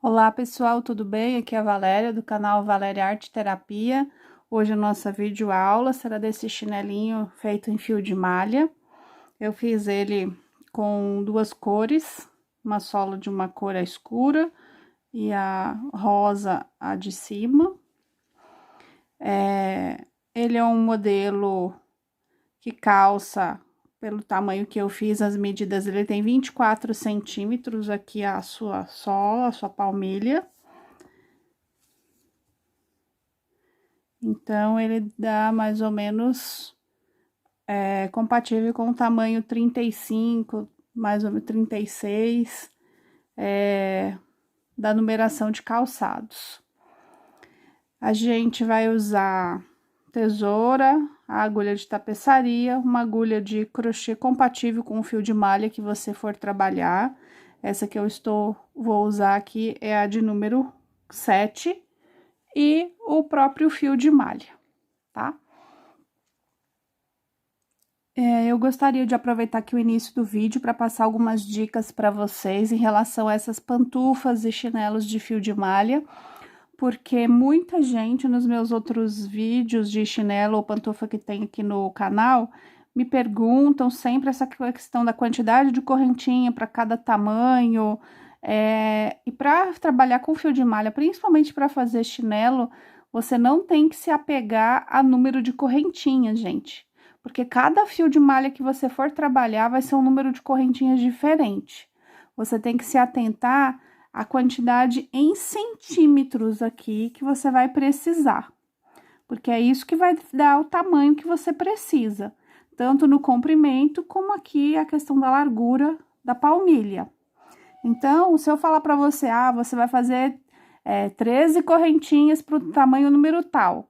Olá pessoal, tudo bem? Aqui é a Valéria do canal Valéria Arte Terapia. Hoje a nossa videoaula será desse chinelinho feito em fio de malha. Eu fiz ele com duas cores, uma sola de uma cor escura e a rosa a de cima. Ele é um modelo que calça pelo tamanho que eu fiz, as medidas, ele tem 24 centímetros aqui a sua sola, a sua palmilha. Então, ele dá mais ou menos compatível com o tamanho 35, mais ou menos 36, da numeração de calçados. A gente vai usar tesoura, a agulha de tapeçaria, uma agulha de crochê compatível com o fio de malha que você for trabalhar. Essa que eu vou usar aqui é a de número 7 e o próprio fio de malha, tá? Eu gostaria de aproveitar aqui o início do vídeo para passar algumas dicas para vocês em relação a essas pantufas e chinelos de fio de malha, porque muita gente nos meus outros vídeos de chinelo ou pantufa que tem aqui no canal me perguntam sempre essa questão da quantidade de correntinha para cada tamanho, e para trabalhar com fio de malha, principalmente para fazer chinelo, você não tem que se apegar a número de correntinhas, gente, porque cada fio de malha que você for trabalhar vai ser um número de correntinhas diferente. Você tem que se atentar a quantidade em centímetros aqui que você vai precisar, porque é isso que vai dar o tamanho que você precisa, tanto no comprimento como aqui a questão da largura da palmilha. Então, se eu falar para você, você vai fazer 13 correntinhas para o tamanho número tal,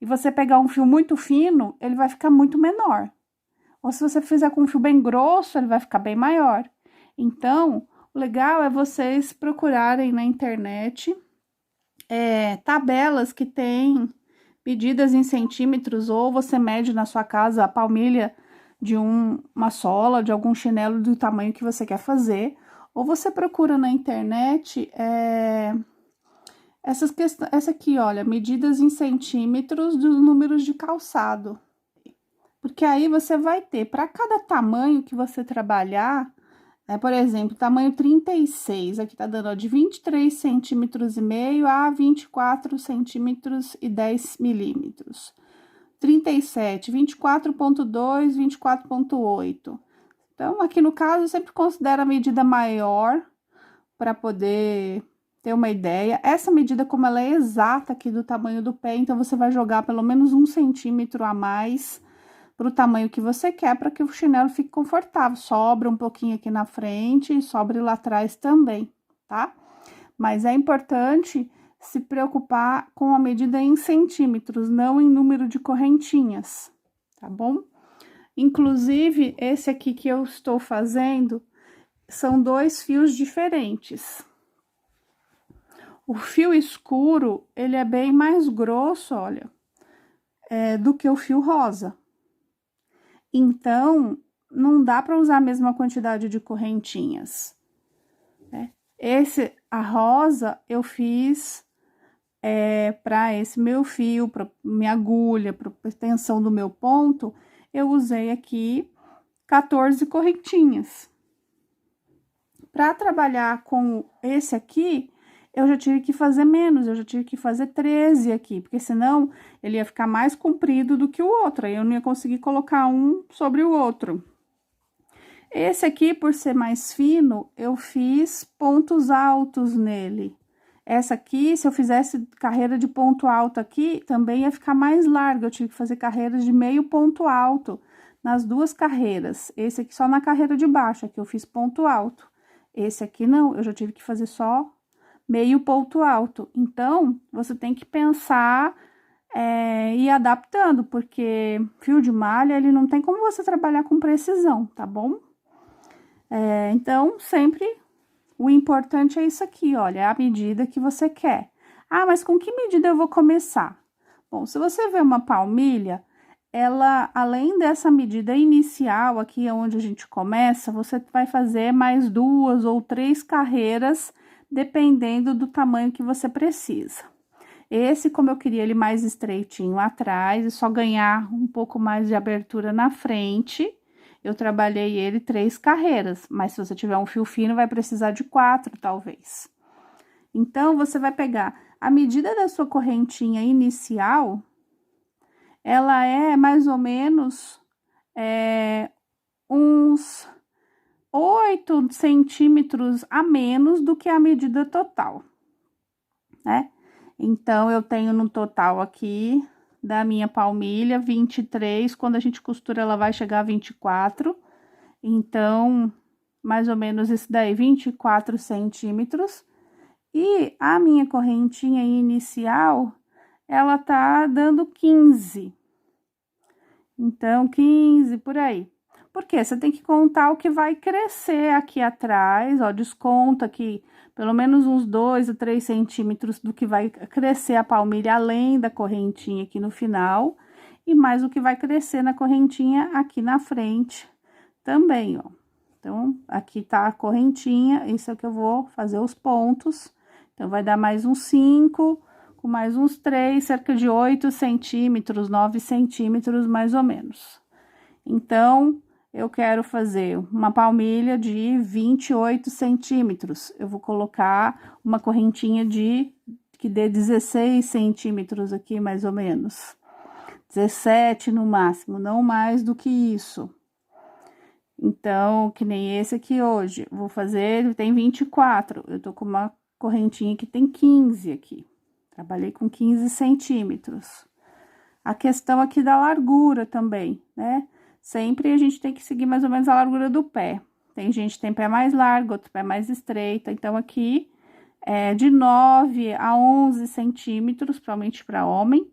e você pegar um fio muito fino, ele vai ficar muito menor. Ou se você fizer com um fio bem grosso, ele vai ficar bem maior. Então, o legal é vocês procurarem na internet tabelas que tem medidas em centímetros, ou você mede na sua casa a palmilha de uma sola, de algum chinelo do tamanho que você quer fazer, ou você procura na internet essa aqui, olha, medidas em centímetros dos números de calçado. Porque aí você vai ter, para cada tamanho que você trabalhar, por exemplo, tamanho 36, aqui tá dando, ó, de 23 centímetros e meio a 24 centímetros e 10 milímetros. 37, 24,2, 24,8. Então, aqui no caso, eu sempre considero a medida maior para poder ter uma ideia. Essa medida, como ela é exata aqui do tamanho do pé, então você vai jogar pelo menos 1 centímetro a mais para o tamanho que você quer, para que o chinelo fique confortável. Sobra um pouquinho aqui na frente e sobre lá atrás também, tá? Mas é importante se preocupar com a medida em centímetros, não em número de correntinhas, tá bom? Inclusive, esse aqui que eu estou fazendo são 2 fios diferentes. O fio escuro, ele é bem mais grosso, olha, do que o fio rosa. Então, não dá para usar a mesma quantidade de correntinhas, né? A rosa, eu fiz para esse meu fio, para minha agulha, para a extensão do meu ponto, eu usei aqui 14 correntinhas. Para trabalhar com esse aqui, eu já tive que fazer menos, eu já tive que fazer 13 aqui, porque senão ele ia ficar mais comprido do que o outro, aí eu não ia conseguir colocar um sobre o outro. Esse aqui, por ser mais fino, eu fiz pontos altos nele. Essa aqui, se eu fizesse carreira de ponto alto aqui, também ia ficar mais larga, eu tive que fazer carreiras de meio ponto alto nas duas carreiras. Esse aqui só na carreira de baixo, aqui eu fiz ponto alto. Esse aqui não, eu já tive que fazer só meio ponto alto. Então, você tem que pensar e ir adaptando, porque fio de malha, ele não tem como você trabalhar com precisão, tá bom? Então, sempre o importante é isso aqui, olha, é a medida que você quer. Mas com que medida eu vou começar? Bom, se você vê uma palmilha, ela, além dessa medida inicial, aqui é onde a gente começa, você vai fazer mais 2 ou 3 carreiras, dependendo do tamanho que você precisa. Esse, como eu queria ele mais estreitinho atrás e só ganhar um pouco mais de abertura na frente, eu trabalhei ele 3 carreiras, mas se você tiver um fio fino, vai precisar de 4, talvez. Então, você vai pegar a medida da sua correntinha inicial, ela é mais ou menos uns 8 centímetros a menos do que a medida total, né? Então, eu tenho no total aqui da minha palmilha 23, quando a gente costura ela vai chegar a 24, então, mais ou menos isso daí, 24 centímetros. E a minha correntinha inicial, ela tá dando 15. Então, 15 por aí. Porque você tem que contar o que vai crescer aqui atrás, ó, desconta aqui pelo menos uns 2 ou 3 centímetros do que vai crescer a palmilha além da correntinha aqui no final, e mais o que vai crescer na correntinha aqui na frente também, ó. Então, aqui tá a correntinha, isso é o que eu vou fazer os pontos. Então, vai dar mais uns 5, com mais uns 3, cerca de 8 centímetros, 9 centímetros, mais ou menos. Então, eu quero fazer uma palmilha de 28 centímetros. Eu vou colocar uma correntinha que dê 16 centímetros aqui, mais ou menos. 17 no máximo, não mais do que isso. Então, que nem esse aqui hoje, vou fazer, ele tem 24, eu tô com uma correntinha que tem 15 aqui. Trabalhei com 15 centímetros. A questão aqui da largura também, né? Sempre a gente tem que seguir mais ou menos a largura do pé. Tem gente que tem pé mais largo, outro pé mais estreito. Então, aqui é de 9 a 11 centímetros, provavelmente para homem,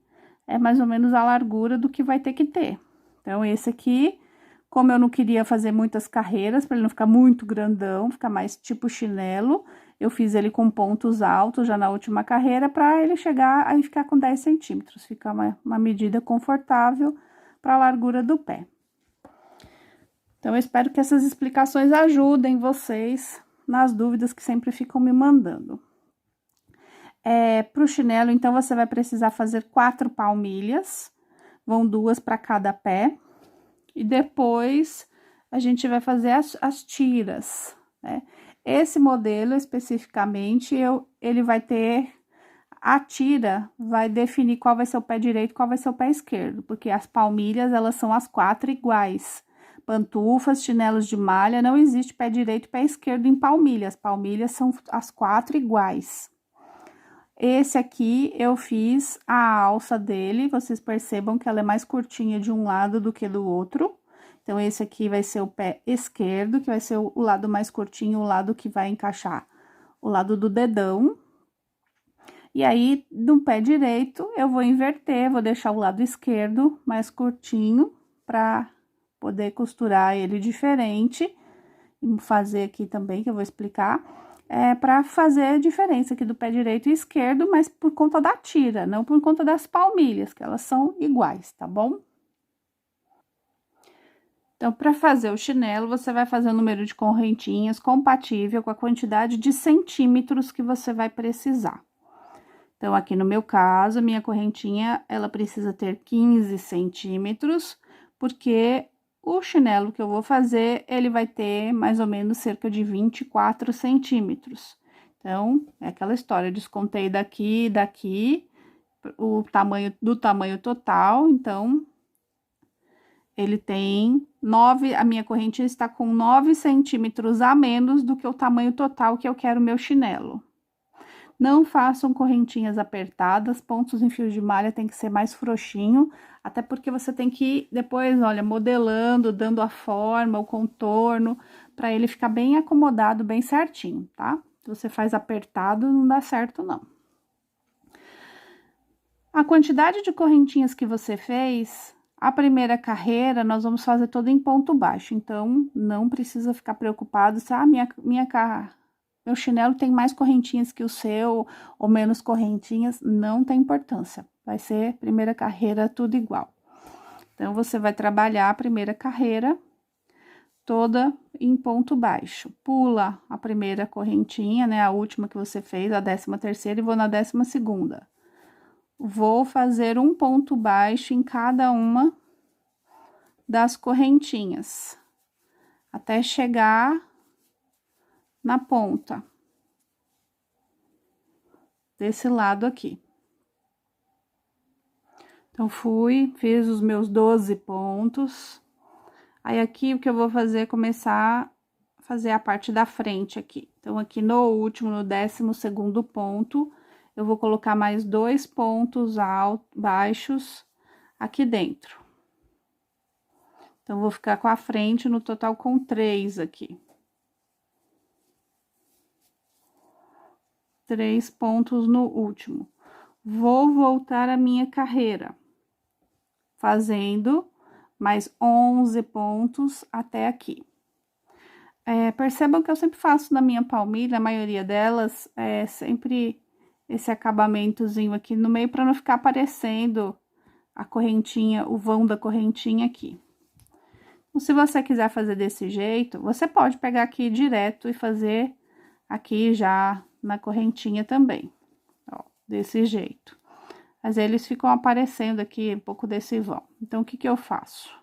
é mais ou menos a largura do que vai ter que ter. Então, esse aqui, como eu não queria fazer muitas carreiras, para ele não ficar muito grandão, ficar mais tipo chinelo, eu fiz ele com pontos altos já na última carreira, para ele chegar aí ficar com 10 centímetros, ficar uma medida confortável para a largura do pé. Então, eu espero que essas explicações ajudem vocês nas dúvidas que sempre ficam me mandando. Para o chinelo, então, você vai precisar fazer 4 palmilhas, vão 2 para cada pé, e depois a gente vai fazer as tiras, né? Esse modelo, especificamente, ele vai ter... A tira vai definir qual vai ser o pé direito e qual vai ser o pé esquerdo, porque as palmilhas, elas são as 4 iguais. Pantufas, chinelos de malha, não existe pé direito e pé esquerdo em palmilha. As palmilhas são as 4 iguais. Esse aqui, eu fiz a alça dele, vocês percebam que ela é mais curtinha de um lado do que do outro. Então, esse aqui vai ser o pé esquerdo, que vai ser o lado mais curtinho, o lado que vai encaixar o lado do dedão. E aí, no pé direito, eu vou inverter, vou deixar o lado esquerdo mais curtinho, pra poder costurar ele diferente. E fazer aqui também, que eu vou explicar, pra fazer a diferença aqui do pé direito e esquerdo, mas por conta da tira, não por conta das palmilhas, que elas são iguais, tá bom? Então, para fazer o chinelo, você vai fazer o número de correntinhas compatível com a quantidade de centímetros que você vai precisar. Então, aqui no meu caso, minha correntinha, ela precisa ter 15 centímetros, porque o chinelo que eu vou fazer, ele vai ter mais ou menos cerca de 24 centímetros. Então, é aquela história, eu descontei daqui e daqui, o tamanho do tamanho total, então... Ele tem 9, a minha correntinha está com 9 centímetros a menos do que o tamanho total que eu quero meu chinelo. Não façam correntinhas apertadas, pontos em fio de malha tem que ser mais frouxinho, até porque você tem que ir depois, olha, modelando, dando a forma, o contorno, para ele ficar bem acomodado, bem certinho, tá? Se você faz apertado, não dá certo, não. A quantidade de correntinhas que você fez... A primeira carreira, nós vamos fazer toda em ponto baixo, então, não precisa ficar preocupado se, meu chinelo tem mais correntinhas que o seu, ou menos correntinhas, não tem importância. Vai ser primeira carreira tudo igual. Então, você vai trabalhar a primeira carreira toda em ponto baixo. Pula a primeira correntinha, né? A última que você fez, a 13ª, e vou na 12ª. Vou fazer um ponto baixo em cada uma das correntinhas, até chegar na ponta desse lado aqui. Então, fiz os meus 12 pontos. Aí, aqui, o que eu vou fazer é começar a fazer a parte da frente aqui. Então, aqui no último, no 12º ponto, eu vou colocar mais 2 pontos baixos aqui dentro. Então, vou ficar com a frente no total com 3 aqui. 3 pontos no último. Vou voltar a minha carreira, fazendo mais 11 pontos até aqui. Percebam que eu sempre faço na minha palmilha, a maioria delas, sempre esse acabamentozinho aqui no meio, para não ficar aparecendo a correntinha, o vão da correntinha aqui. Então, se você quiser fazer desse jeito, você pode pegar aqui direto e fazer aqui já na correntinha também, ó, desse jeito. Mas eles ficam aparecendo aqui um pouco desse vão. Então, o que que eu faço?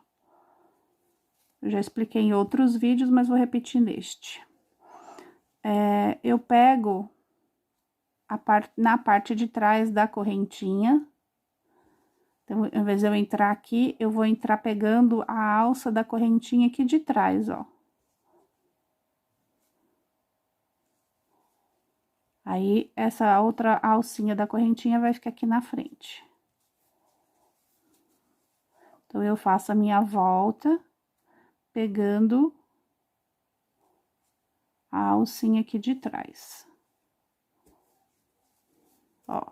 Eu já expliquei em outros vídeos, mas vou repetir neste. Eu pego na parte de trás da correntinha. Então, ao invés de eu entrar aqui, eu vou entrar pegando a alça da correntinha aqui de trás, ó. Aí, essa outra alcinha da correntinha vai ficar aqui na frente. Então, eu faço a minha volta, pegando a alcinha aqui de trás. Ó.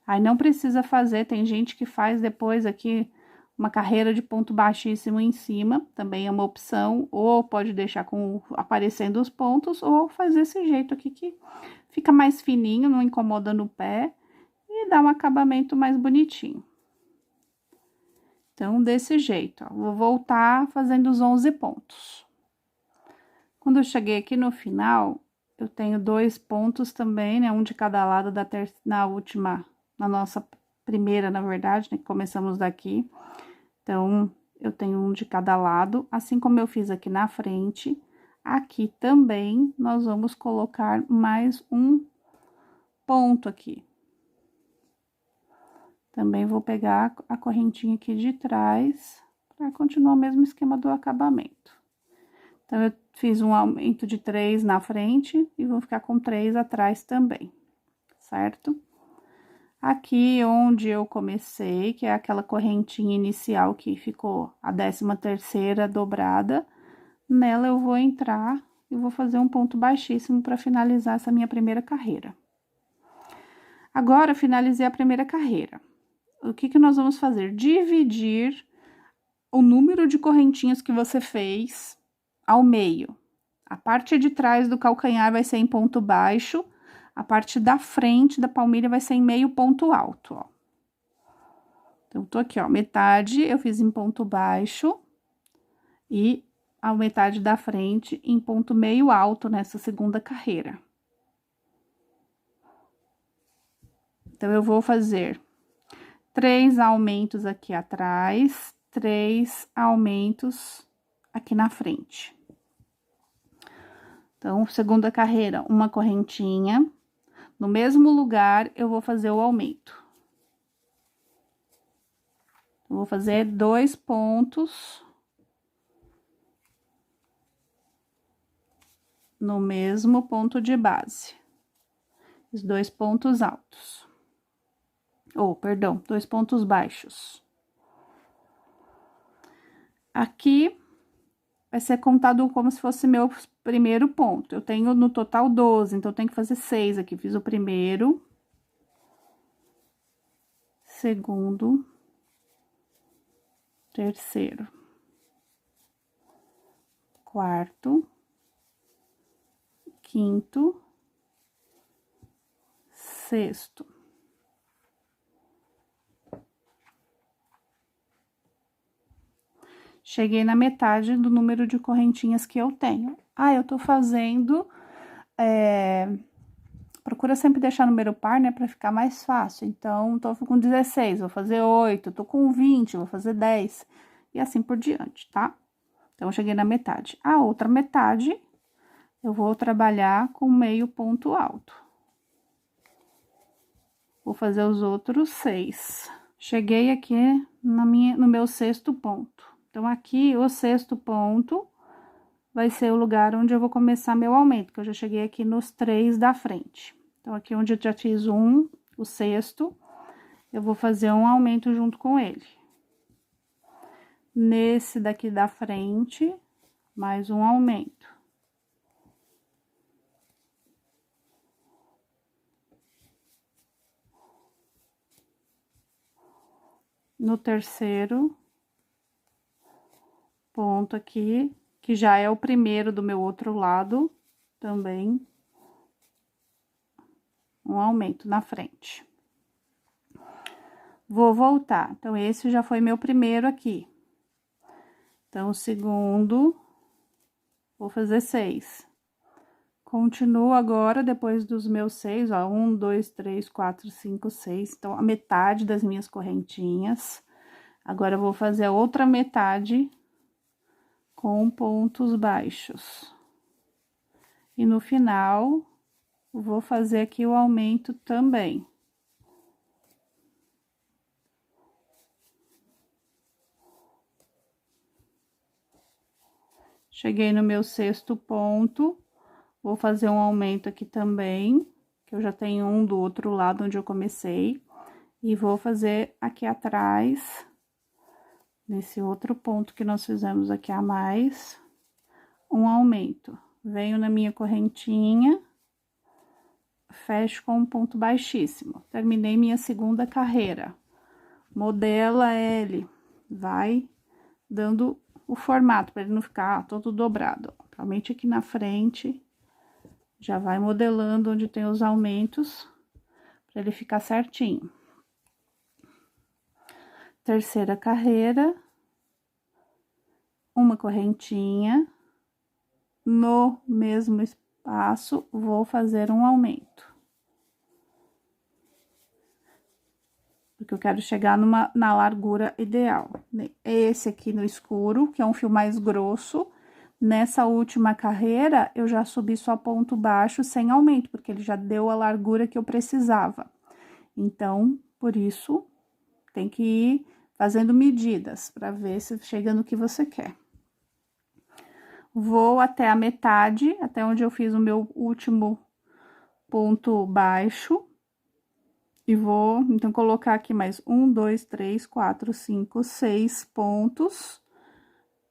Aí, não precisa fazer, tem gente que faz depois aqui uma carreira de ponto baixíssimo em cima, também é uma opção, ou pode deixar aparecendo os pontos, ou fazer desse jeito aqui que fica mais fininho, não incomoda no pé, e dá um acabamento mais bonitinho. Então, desse jeito, ó, vou voltar fazendo os 11 pontos. Quando eu cheguei aqui no final, eu tenho 2 pontos também, né, um de cada lado na nossa primeira, na verdade, né, que começamos daqui. Então, eu tenho um de cada lado, assim como eu fiz aqui na frente. Aqui também, nós vamos colocar mais um ponto aqui. Também vou pegar a correntinha aqui de trás, para continuar o mesmo esquema do acabamento. Então, eu fiz um aumento de 3 na frente e vou ficar com 3 atrás também, certo? Aqui onde eu comecei, que é aquela correntinha inicial que ficou a 13ª dobrada, nela eu vou entrar e vou fazer um ponto baixíssimo para finalizar essa minha primeira carreira. Agora, finalizei a primeira carreira. O que que nós vamos fazer? Dividir o número de correntinhas que você fez ao meio. A parte de trás do calcanhar vai ser em ponto baixo, a parte da frente da palmilha vai ser em meio ponto alto, ó. Então, tô aqui, ó, metade eu fiz em ponto baixo e a metade da frente em ponto meio alto nessa segunda carreira. Então, eu vou fazer 3 aumentos aqui atrás, 3 aumentos aqui na frente. Então, segunda carreira, uma correntinha. No mesmo lugar, eu vou fazer o aumento. Eu vou fazer 2 pontos no mesmo ponto de base. Os 2 pontos altos. Perdão, 2 pontos baixos. Aqui vai ser contado como se fosse meu primeiro ponto. Eu tenho no total 12, então eu tenho que fazer 6 aqui. Fiz o primeiro, segundo, terceiro, quarto, quinto, sexto, cheguei na metade do número de correntinhas que eu tenho. Ah, eu tô fazendo... procura sempre deixar número par, né, pra ficar mais fácil. Então, tô com 16, vou fazer 8, tô com 20, vou fazer 10, e assim por diante, tá? Então, eu cheguei na metade. A outra metade, eu vou trabalhar com meio ponto alto. Vou fazer os outros 6. Cheguei aqui no meu sexto ponto. Então, aqui, o sexto ponto vai ser o lugar onde eu vou começar meu aumento, que eu já cheguei aqui nos 3 da frente. Então, aqui onde eu já fiz o sexto, eu vou fazer um aumento junto com ele. Nesse daqui da frente, mais um aumento. No terceiro ponto aqui, que já é o primeiro do meu outro lado, também um aumento na frente. Vou voltar. Então, esse já foi meu primeiro aqui. Então, o segundo, vou fazer 6. Continuo agora, depois dos meus 6, ó, 1, 2, 3, 4, 5, 6. Então, a metade das minhas correntinhas. Agora, eu vou fazer a outra metade com pontos baixos. E no final, vou fazer aqui o aumento também. Cheguei no meu sexto ponto, vou fazer um aumento aqui também, que eu já tenho um do outro lado onde eu comecei. E vou fazer aqui atrás, nesse outro ponto que nós fizemos aqui a mais, um aumento. Venho na minha correntinha, fecho com um ponto baixíssimo. Terminei minha segunda carreira. Modela ele, vai dando o formato, para ele não ficar todo dobrado. Principalmente aqui na frente, já vai modelando onde tem os aumentos, para ele ficar certinho. Terceira carreira, uma correntinha, no mesmo espaço, vou fazer um aumento. Porque eu quero chegar na largura ideal. Esse aqui no escuro, que é um fio mais grosso. Nessa última carreira, eu já subi só ponto baixo sem aumento, porque ele já deu a largura que eu precisava. Então, por isso, tem que ir fazendo medidas, para ver se chega no que você quer. Vou até a metade, até onde eu fiz o meu último ponto baixo. E vou, então, colocar aqui mais 1, 2, 3, 4, 5, 6 pontos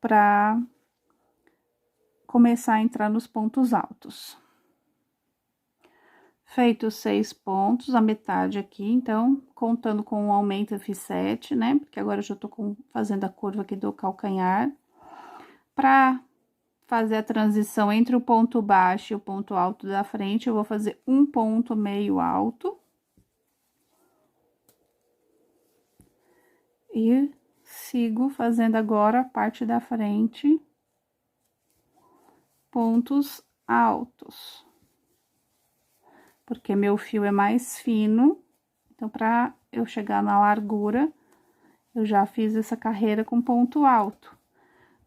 para começar a entrar nos pontos altos. Feito 6 pontos, a metade aqui, então, contando com o aumento, eu fiz 7, né? Porque agora eu já tô fazendo a curva aqui do calcanhar. Para fazer a transição entre o ponto baixo e o ponto alto da frente, eu vou fazer um ponto meio alto. E sigo fazendo agora a parte da frente, pontos altos. Porque meu fio é mais fino, então, para eu chegar na largura, eu já fiz essa carreira com ponto alto.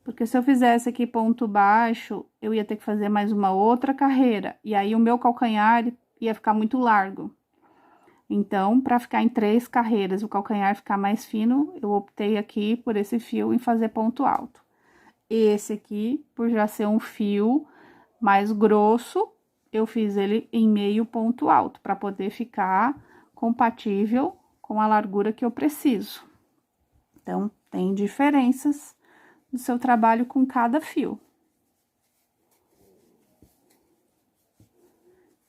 Porque se eu fizesse aqui ponto baixo, eu ia ter que fazer mais uma outra carreira, e aí o meu calcanhar ia ficar muito largo. Então, para ficar em 3 carreiras, o calcanhar ficar mais fino, eu optei aqui por esse fio em fazer ponto alto. Esse aqui, por já ser um fio mais grosso, eu fiz ele em meio ponto alto, para poder ficar compatível com a largura que eu preciso. Então, tem diferenças no seu trabalho com cada fio.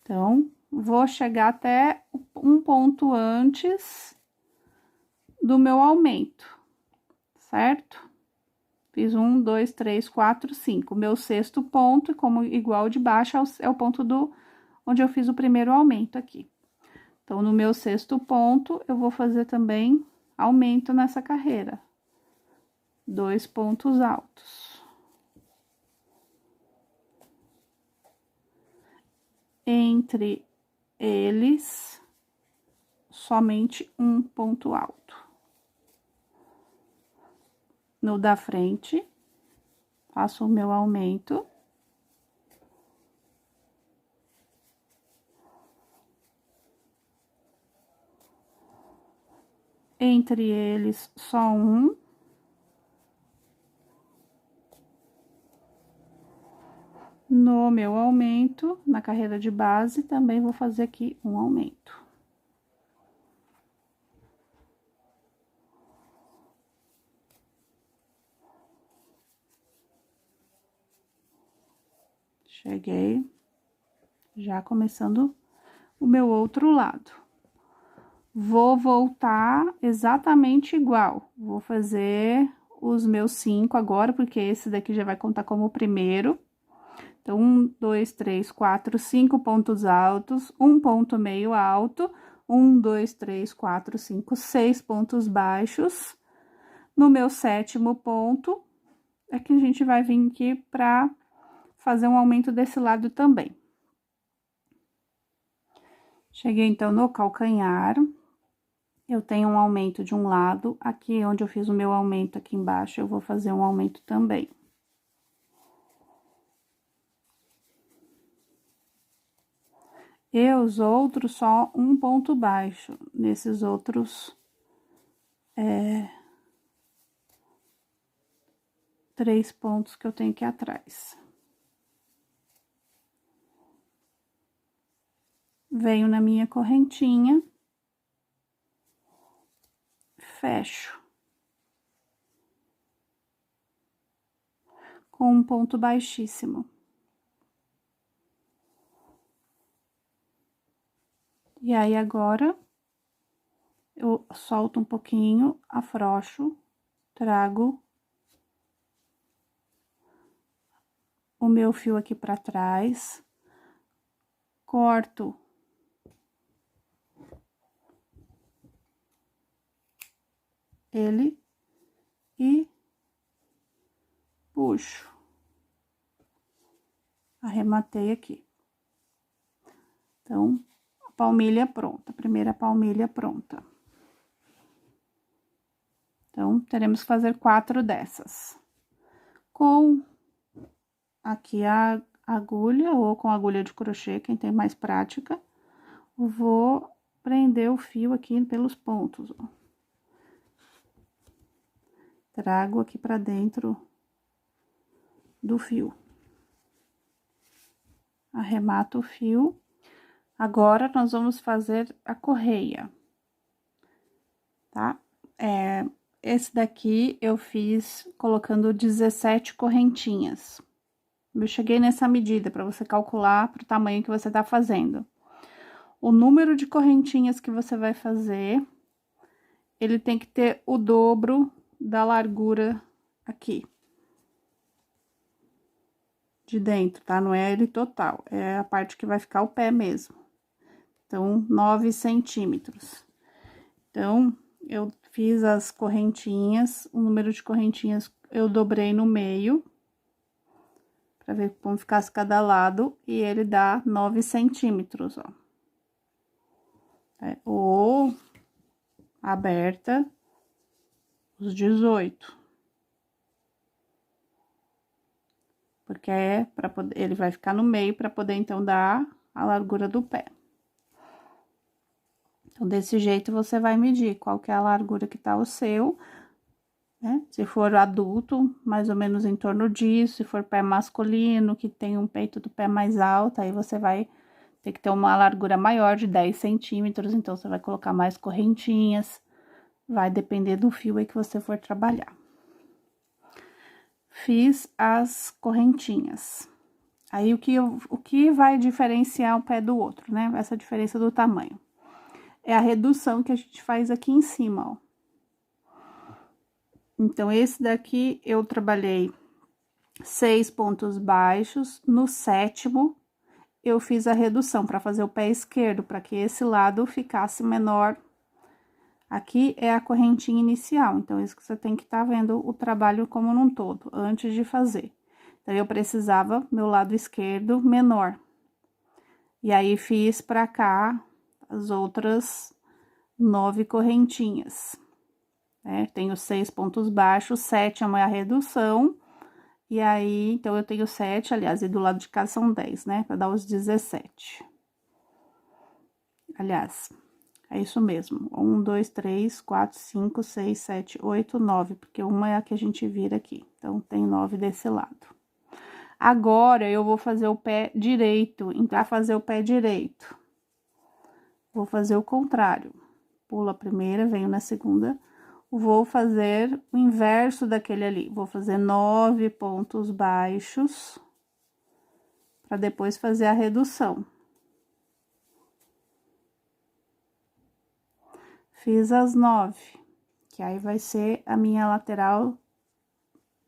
Então, vou chegar até um ponto antes do meu aumento, certo? Fiz 1, 2, 3, 4, 5. Meu sexto ponto, como igual de baixo, é o ponto onde eu fiz o primeiro aumento aqui. Então, no meu sexto ponto, eu vou fazer também aumento nessa carreira. 2 pontos altos. Entre eles, somente um ponto alto. No da frente, faço o meu aumento. Entre eles, só um. No meu aumento, na carreira de base, também vou fazer aqui um aumento. Cheguei, já começando o meu outro lado. Vou voltar exatamente igual. Vou fazer os meus 5 agora, porque esse daqui já vai contar como o primeiro. Então, 1, 2, 3, 4, 5 pontos altos, um ponto meio alto, 1, 2, 3, 4, 5, 6 pontos baixos. No meu 7º ponto, é que a gente vai vir aqui pra fazer um aumento desse lado também. Cheguei, então, no calcanhar. Eu tenho um aumento de um lado, aqui onde eu fiz o meu aumento aqui embaixo, eu vou fazer um aumento também. E os outros, só um ponto baixo, nesses outros, 3 pontos que eu tenho aqui atrás. Venho na minha correntinha, fecho. Com um ponto baixíssimo. E aí, agora, eu solto um pouquinho, afrouxo, trago o meu fio aqui pra trás, corto ele e puxo. Arrematei aqui. Então, a palmilha pronta, a primeira palmilha pronta. Então, teremos que fazer 4 dessas. Com aqui a agulha, ou com agulha de crochê, quem tem mais prática, vou prender o fio aqui pelos pontos, ó. Trago aqui pra dentro do fio. Arremato o fio. Agora, nós vamos fazer a correia, tá? Esse daqui eu fiz colocando 17 correntinhas. Eu cheguei nessa medida para você calcular pro tamanho que você tá fazendo. O número de correntinhas que você vai fazer, ele tem que ter o dobro da largura aqui. De dentro, tá? Não é ele total, é a parte que vai ficar o pé mesmo. Então, 9 centímetros. Então, eu fiz as correntinhas, o número de correntinhas eu dobrei no meio, pra ver como ficasse cada lado, e ele dá 9 centímetros, ó. Ou aberta, os 18. Porque para poder, ele vai ficar no meio para poder, então, dar a largura do pé. Então, desse jeito, você vai medir qual que é a largura que tá o seu, né? Se for adulto, mais ou menos em torno disso. Se for pé masculino, que tem um peito do pé mais alto, aí você vai ter que ter uma largura maior de 10 centímetros, então, você vai colocar mais correntinhas. Vai depender do fio aí que você for trabalhar. Fiz as correntinhas. Aí, o que vai diferenciar um pé do outro, né? Essa diferença do tamanho. É a redução que a gente faz aqui em cima, ó. Então, esse daqui eu trabalhei 6 pontos baixos. No 7º, eu fiz a redução para fazer o pé esquerdo, para que esse lado ficasse menor Aqui é a correntinha inicial, então, isso que você tem que estar vendo o trabalho como num todo, antes de fazer. Então, eu precisava, meu lado esquerdo, menor. E aí, fiz pra cá as outras 9 correntinhas, né? Tenho 6 pontos baixos, 7 é a redução, e aí, então, eu tenho 7, aliás, e do lado de cá são 10, né? Pra dar os 17. Aliás, é isso mesmo. 1, 2, 3, 4, 5, 6, 7, 8, 9, porque uma é a que a gente vira aqui. Então, tem 9 desse lado. Agora, eu vou fazer o pé direito. Pra fazer o pé direito, vou fazer o contrário. Pulo a primeira, venho na segunda. Vou fazer o inverso daquele ali. Vou fazer 9 pontos baixos, para depois fazer a redução. Fiz as 9, que aí vai ser a minha lateral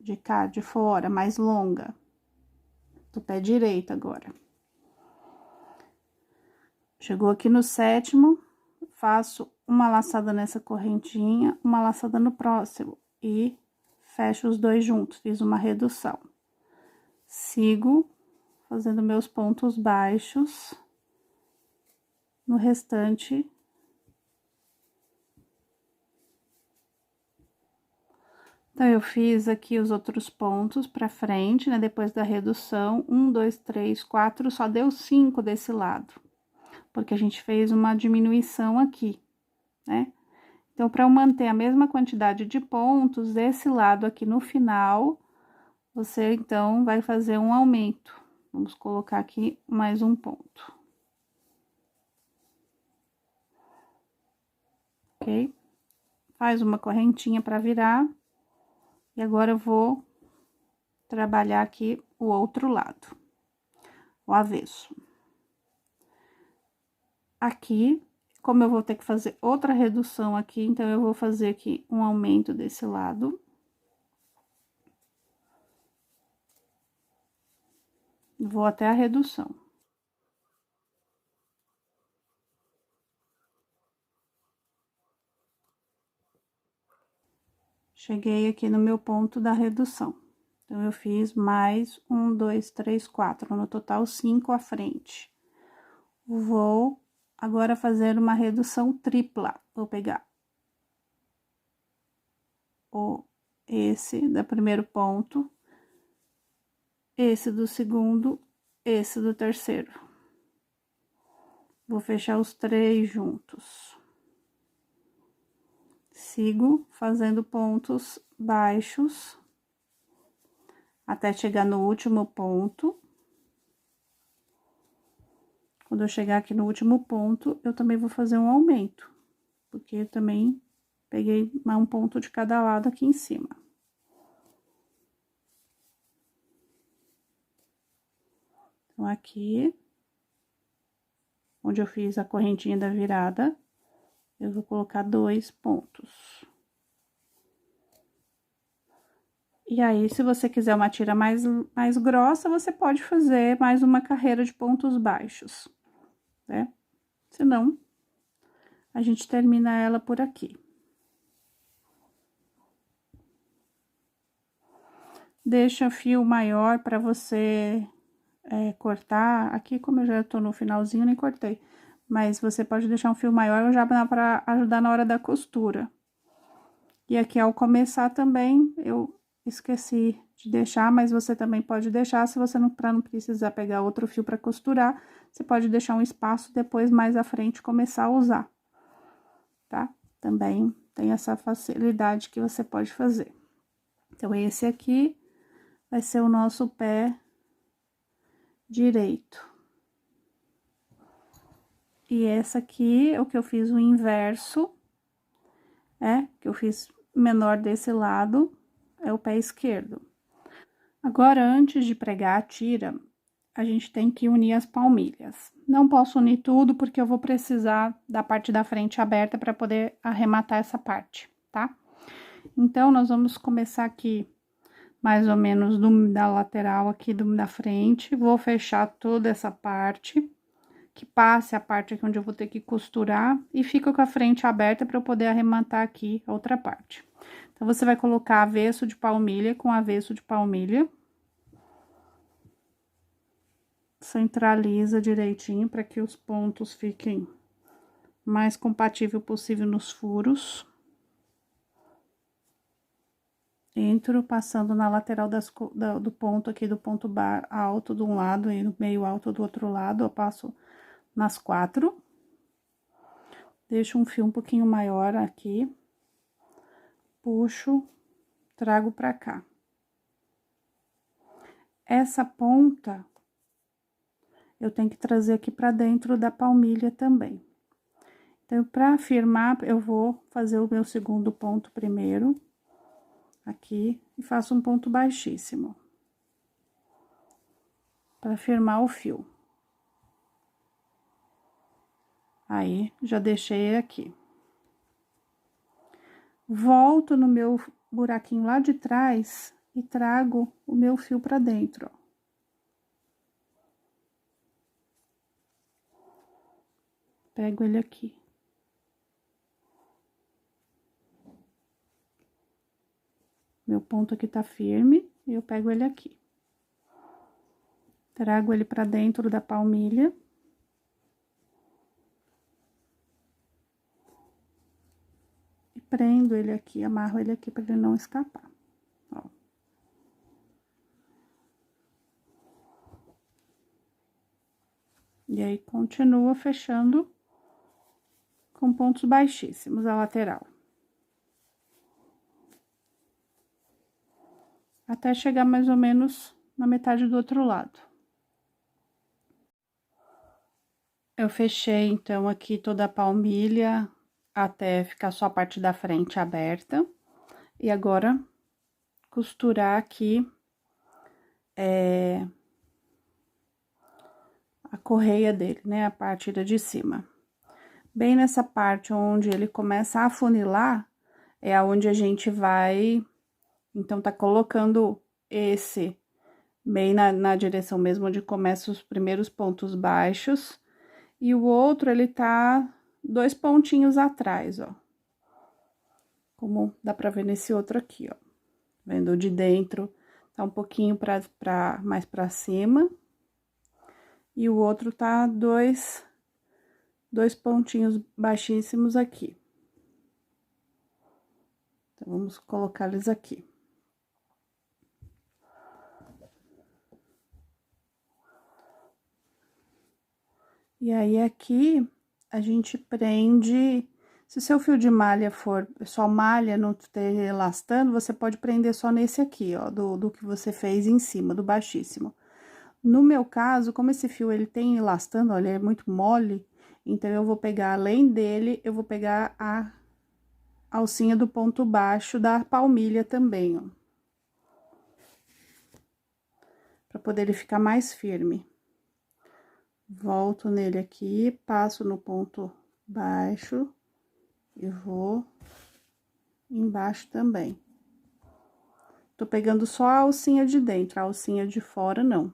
de cá, de fora, mais longa, do pé direito agora. Chegou aqui no 7º, faço uma laçada nessa correntinha, uma laçada no próximo e fecho os dois juntos, fiz uma redução. Sigo fazendo meus pontos baixos no restante. Então, eu fiz aqui os outros pontos pra frente, né, depois da redução, 1, 2, 3, 4, só deu 5 desse lado, porque a gente fez uma diminuição aqui, né? Então, para eu manter a mesma quantidade de pontos, desse lado aqui no final, você, então, vai fazer um aumento. Vamos colocar aqui mais um ponto. Ok? Faz uma correntinha para virar. E agora, eu vou trabalhar aqui o outro lado, o avesso. Aqui, como eu vou ter que fazer outra redução aqui, então, eu vou fazer aqui um aumento desse lado. Vou até a redução. Cheguei aqui no meu ponto da redução. Então, eu fiz mais 1, 2, 3, 4, no total 5 à frente. Vou agora fazer uma redução tripla. Vou pegar esse do primeiro ponto, esse do segundo, esse do terceiro. Vou fechar os 3 juntos. Sigo fazendo pontos baixos até chegar no último ponto. Quando eu chegar aqui no último ponto, eu também vou fazer um aumento, porque eu também peguei um ponto de cada lado aqui em cima. Então, aqui, onde eu fiz a correntinha da virada, eu vou colocar 2 pontos. E aí, se você quiser uma tira mais grossa, você pode fazer mais uma carreira de pontos baixos, né? Se não, a gente termina ela por aqui. Deixa fio maior para você cortar. Aqui, como eu já tô no finalzinho, nem cortei. Mas você pode deixar um fio maior já para ajudar na hora da costura. E aqui, ao começar também, eu esqueci de deixar, mas você também pode deixar, se você para não precisar pegar outro fio para costurar, você pode deixar um espaço, depois, mais à frente, começar a usar, tá? Também tem essa facilidade que você pode fazer. Então, esse aqui vai ser o nosso pé direito. E essa aqui é o que eu fiz o inverso, que eu fiz menor desse lado, é o pé esquerdo. Agora, antes de pregar a tira, a gente tem que unir as palmilhas. Não posso unir tudo, porque eu vou precisar da parte da frente aberta para poder arrematar essa parte, tá? Então, nós vamos começar aqui, mais ou menos da lateral aqui da frente, vou fechar toda essa parte, que passe a parte aqui onde eu vou ter que costurar e fica com a frente aberta para eu poder arrematar aqui a outra parte. Então, você vai colocar avesso de palmilha com avesso de palmilha. Centraliza direitinho para que os pontos fiquem mais compatível possível nos furos. Entro passando na lateral do ponto aqui, do ponto alto de um lado e no meio alto do outro lado, eu passo nas 4. Deixo um fio um pouquinho maior aqui. Puxo, trago pra cá. Essa ponta, eu tenho que trazer aqui pra dentro da palmilha também. Então, pra firmar, eu vou fazer o meu segundo ponto primeiro. Aqui, e faço um ponto baixíssimo. Pra firmar o fio. Aí, já deixei aqui. Volto no meu buraquinho lá de trás e trago o meu fio pra dentro, ó. Pego ele aqui. Meu ponto aqui tá firme, e eu pego ele aqui. Trago ele pra dentro da palmilha. E prendo ele aqui, amarro ele aqui pra ele não escapar, ó. E aí, continua fechando com pontos baixíssimos a lateral. Até chegar mais ou menos na metade do outro lado. Eu fechei, então, aqui toda a palmilha, até ficar só a parte da frente aberta. E agora, costurar aqui, a correia dele, né, a parte de cima. Bem nessa parte onde ele começa a afunilar, é aonde a gente vai, então, tá colocando esse bem na direção mesmo onde começam os primeiros pontos baixos. E o outro, ele tá 2 pontinhos atrás, ó. Como dá pra ver nesse outro aqui, ó. Vendo o de dentro, tá um pouquinho mais pra cima. E o outro tá dois pontinhos baixíssimos aqui. Então, vamos colocar eles aqui. E aí, aqui, a gente prende... Se o seu fio de malha for só malha, não esteja elastando, você pode prender só nesse aqui, ó, do que você fez em cima, do baixíssimo. No meu caso, como esse fio, ele tem elastano, olha, ele é muito mole, então, eu vou pegar, além dele, eu vou pegar a alcinha do ponto baixo da palmilha também, ó. Pra poder ele ficar mais firme. Volto nele aqui, passo no ponto baixo e vou embaixo também. Tô pegando só a alcinha de dentro, a alcinha de fora, não.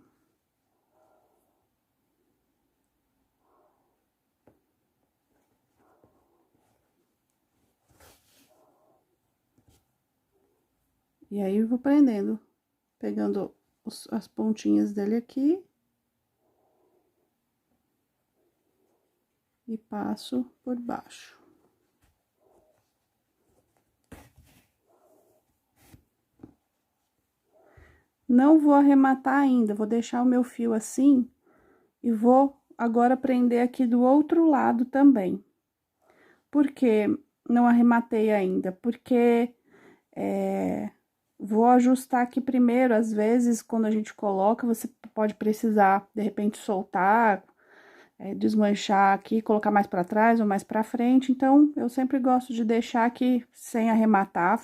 E aí, eu vou prendendo, pegando as pontinhas dele aqui. E passo por baixo. Não vou arrematar ainda, vou deixar o meu fio assim e vou agora prender aqui do outro lado também. Por que não arrematei ainda? Porque vou ajustar aqui primeiro, às vezes, quando a gente coloca, você pode precisar, de repente, soltar, desmanchar aqui, colocar mais pra trás ou mais pra frente. Então, eu sempre gosto de deixar aqui sem arrematar,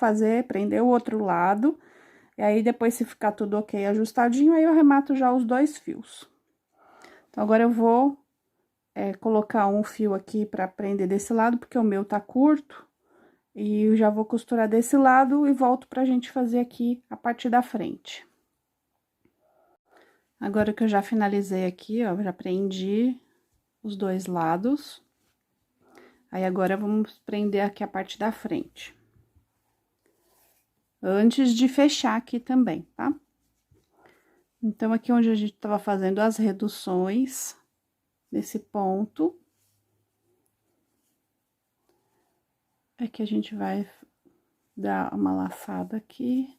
prender o outro lado. E aí, depois, se ficar tudo ok, ajustadinho, aí eu arremato já os 2 fios. Então, agora eu vou colocar um fio aqui pra prender desse lado, porque o meu tá curto. E eu já vou costurar desse lado e volto pra gente fazer aqui a parte da frente. Agora que eu já finalizei aqui, ó, já prendi os dois lados. Aí, agora, vamos prender aqui a parte da frente. Antes de fechar aqui também, tá? Então, aqui onde a gente tava fazendo as reduções, nesse ponto, é que a gente vai dar uma laçada aqui,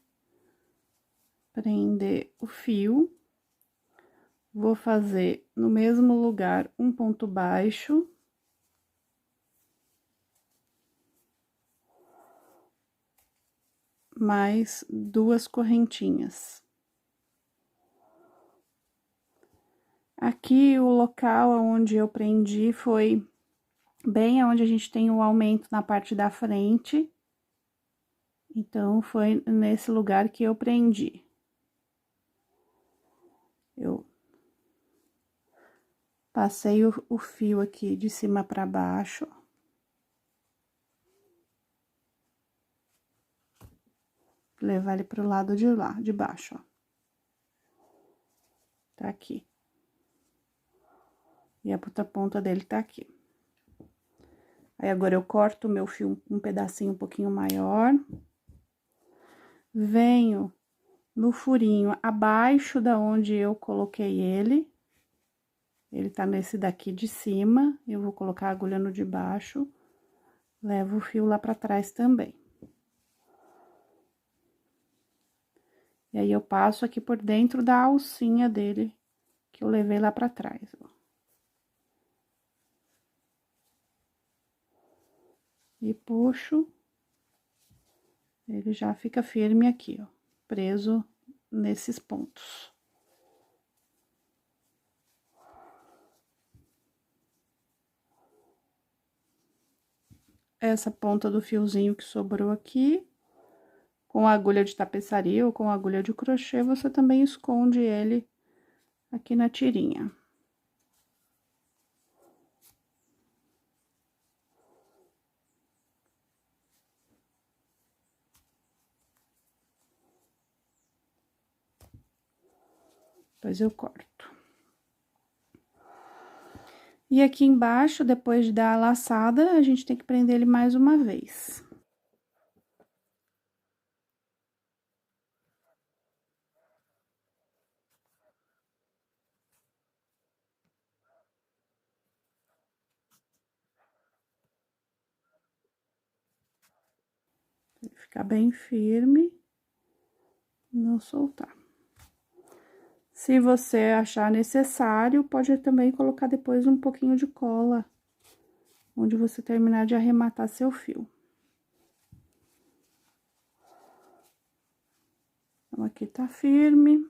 prender o fio. Vou fazer no mesmo lugar um ponto baixo. Mais duas correntinhas. Aqui, o local onde eu prendi foi bem onde a gente tem o aumento na parte da frente. Então, foi nesse lugar que eu prendi. Eu passei o fio aqui de cima para baixo. Levar ele pro lado de lá, de baixo, ó. Tá aqui. E a outra ponta dele tá aqui. Aí, agora, eu corto o meu fio um pedacinho um pouquinho maior. Venho no furinho abaixo da onde eu coloquei ele. Ele tá nesse daqui de cima. Eu vou colocar a agulha no de baixo. Levo o fio lá pra trás também. E aí, eu passo aqui por dentro da alcinha dele, que eu levei lá pra trás, ó. E puxo. Ele já fica firme aqui, ó, preso nesses pontos. Essa ponta do fiozinho que sobrou aqui, com a agulha de tapeçaria ou com a agulha de crochê, você também esconde ele aqui na tirinha. Depois eu corto. E aqui embaixo, depois de dar a laçada, a gente tem que prender ele mais uma vez. Ele ficar bem firme, não soltar. Se você achar necessário, pode também colocar depois um pouquinho de cola, onde você terminar de arrematar seu fio. Então, aqui tá firme,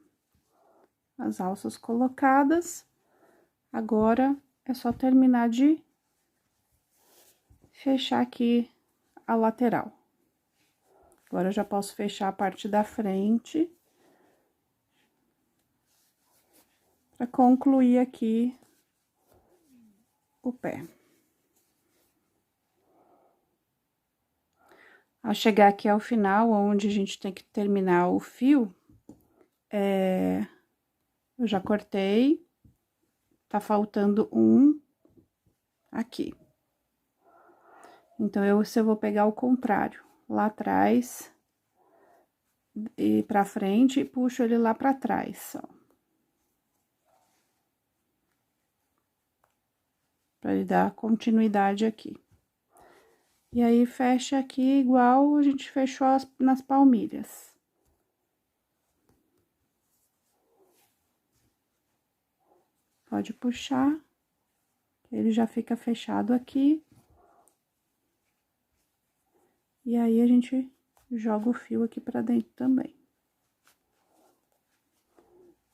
as alças colocadas. Agora, é só terminar de fechar aqui a lateral. Agora, eu já posso fechar a parte da frente. Para concluir aqui o pé. Ao chegar aqui ao final, onde a gente tem que terminar o fio, eu já cortei, tá faltando um aqui. Então, se eu vou pegar o contrário, lá atrás e pra frente, e puxo ele lá pra trás, ó. Pra ele dar continuidade aqui. E aí, fecha aqui igual a gente fechou nas palmilhas. Pode puxar, ele já fica fechado aqui. E aí, a gente joga o fio aqui pra dentro também.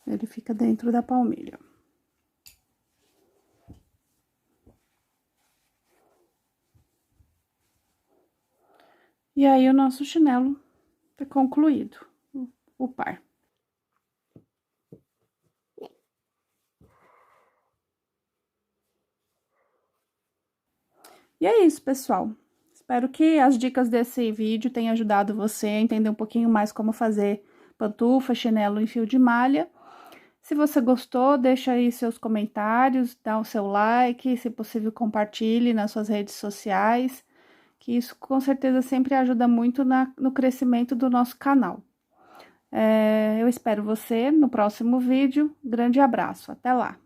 Ele fica dentro da palmilha. E aí, o nosso chinelo tá concluído, o par. E é isso, pessoal. Espero que as dicas desse vídeo tenham ajudado você a entender um pouquinho mais como fazer pantufa, chinelo em fio de malha. Se você gostou, deixa aí seus comentários, dá o seu like, se possível compartilhe nas suas redes sociais, que isso com certeza sempre ajuda muito no crescimento do nosso canal. Eu espero você no próximo vídeo. Grande abraço, até lá!